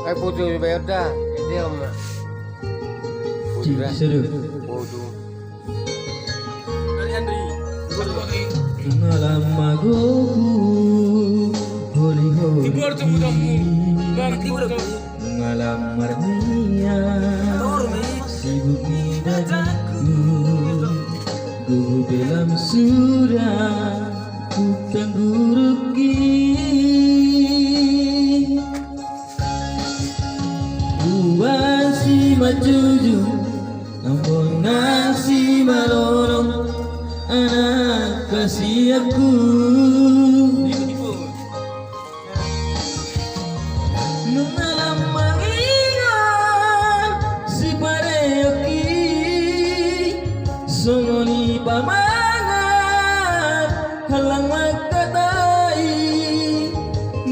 Ay puto yung bayarda. Hindi ako ma. Seru. Puto. Malam magoku holi holi. Malam marnia sibuk di dadaku. Gugu dalam surah bukan guruki. Buan si majuju ampun nasi malorong anak kasih aku. Mengalam mengingat si pareoki songoni pamangan halang makatai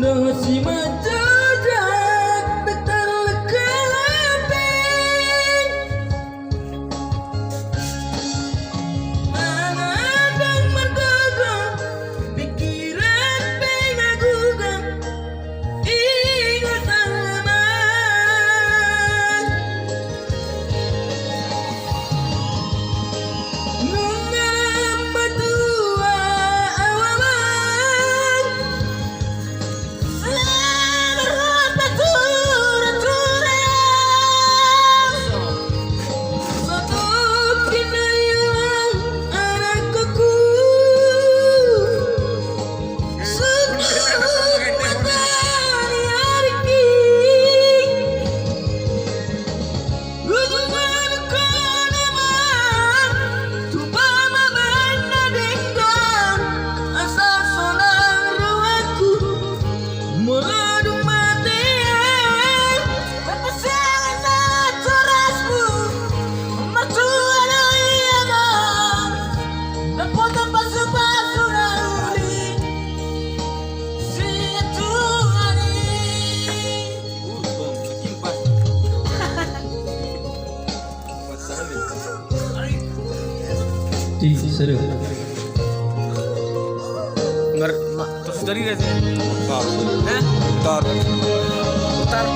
doh si majajak dekat lekalapi mengadang mendagang pikiran pengagugan ingatan leman mengalam berdua awaman selamat berturut-turut satu kinayang anakku sungguh matahari hariku hubungan kau naman tupama mana dengan asal sonang ruangku meladung matian berpasangan terasmu mertuan ayam dan potong pasu-pasu naluri si Tuhan seru. Terus dari sini. Tor. Putar.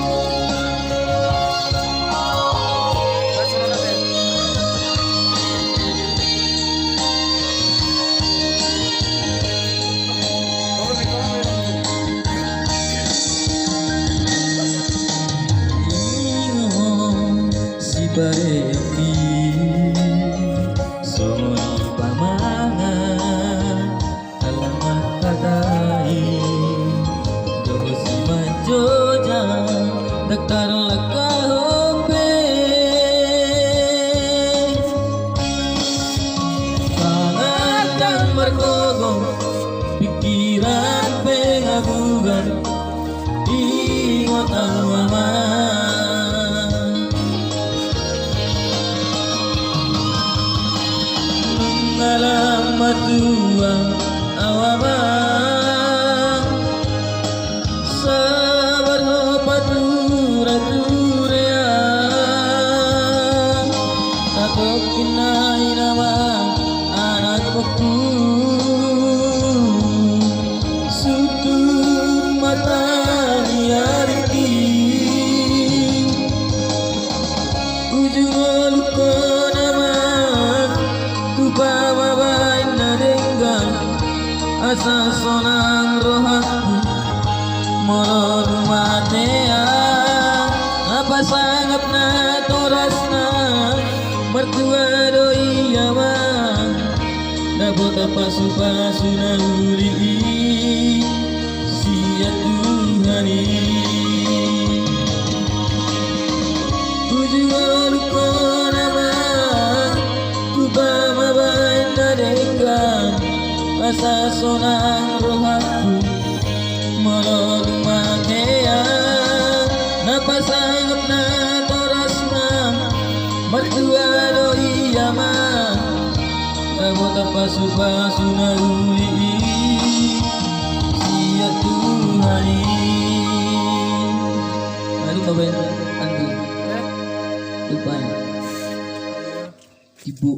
Ingon si pareoki songoni pamangan halang makatai doh si majojang dekat lekahope pangatang mergogong pikiran pengagugan ingatan aman mengalam matuang awaman sabar hopatura-turean takut kinai nama anakku sutur matahari hariku ujung luka nama tupama baina dengan asa sonang rohaku molor matea apa sangat na torasna mertua doi yaman dapat apa pasu naluri sia Tuhani tujuan kau nama tupama baina dengan asa sonang rohaku molor matea napa sanggup na torasna mertua doi yaman dapat apa pasu naluri sia Tuhani. Aduh bapak Andi lupa ya ibu